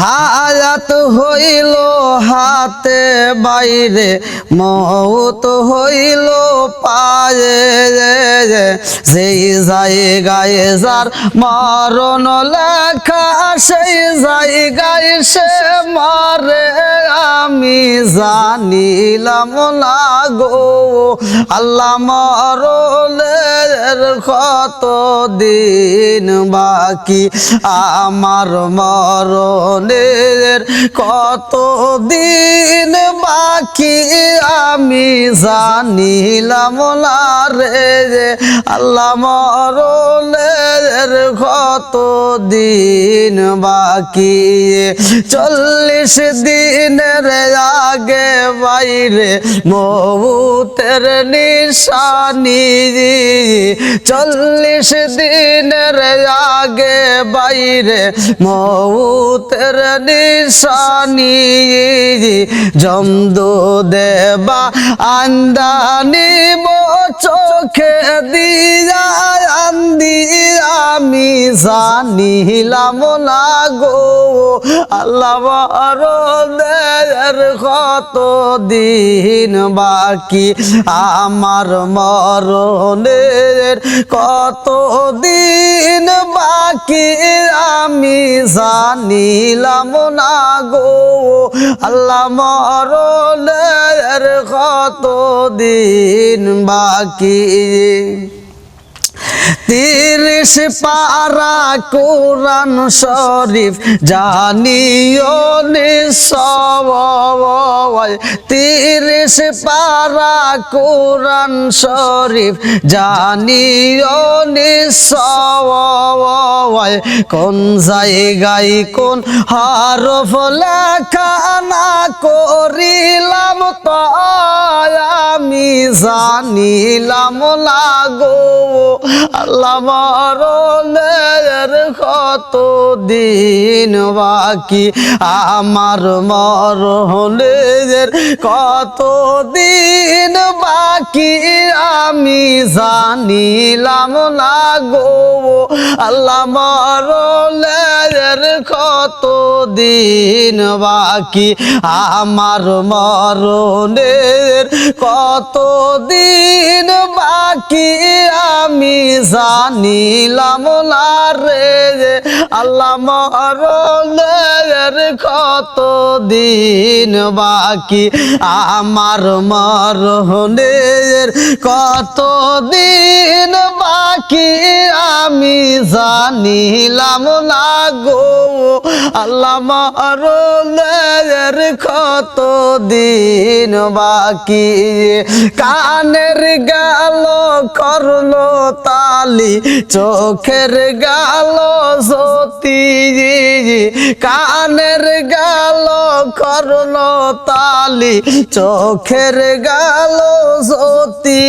হায়াত হইল হাতে বাইরে, মৌত হইল পায়ে, সেই জায়গায় যার মরণ লেখা, সেই জায়গায় সে মরে। আমি জানিলাম না গো আল্লাহ মরণের কত দিন বাকি, আমার মরণের কত দিন বাকি, আমি জানিলাম না রে আল্লাহ মরণের কত দিন বাকি। 40 দিনের আগে বাইরে মৌতের নিশানি, 40 দিনের আগে বাইরে মৌতের নিশানি, জমদু দেবা আন্দানি চোখে দিয়া আন্দি, আমি জানিলাম না গো আল্লাহ মরণের কত দিন বাকি, আমার মরণের কত দিন বাকি, আমি জানিলাম না গো আল্লাহ মরণের কত দিন বাকি। 30 পারা কোরআন শরীফ জানিও নিশ্চয়, 30 পারা কোরআন শরীফ জানিও নিশ্চয়, কোন জায়গায় কোন হরফ লেখা না করিলাম তো আমি জানিলাম না গো আল্লাহ মরণের কত দিন বাকি, আমার মরণের কত দিন বাকি, আমি জানিলাম না গো আল্লাহ মরণের কত দিন বাকি, আমার মরণের কত দিন বাকি, আমি জানিলাম না রে আল্লাহ মরণের কত দিন বাকি, আমার মরণের কত দিন বাকি, আমি জানিলাম না গো আল্লাহ মরণের কত দিন বাকি। কানের গেল করলো তালি, চোখের গেল জ্যোতি, কানের গেল করলো তালি, চোখের গেল জ্যোতি,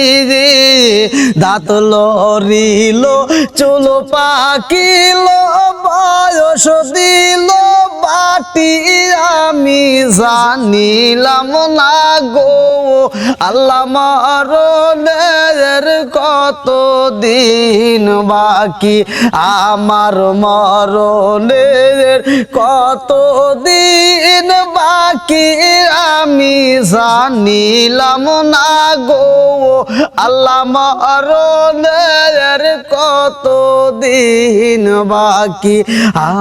দাঁত লড়িল চুল পাকিল বয়স দিল বাটি, আমি জানিলাম না গো আল্লাহ মরণের কত দিন বাকি, আমার মরণের কত দিন বাকি, আমি জানিলাম না গো আল্লাহ মরণের কত দিন বাকি,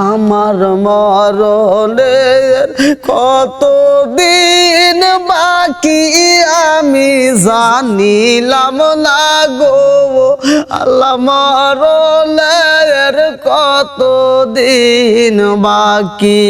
আমার মরণের কত দিন বাকি, আমি জানিলাম না গো আল্লাহ মরণের কত দিন বাকি।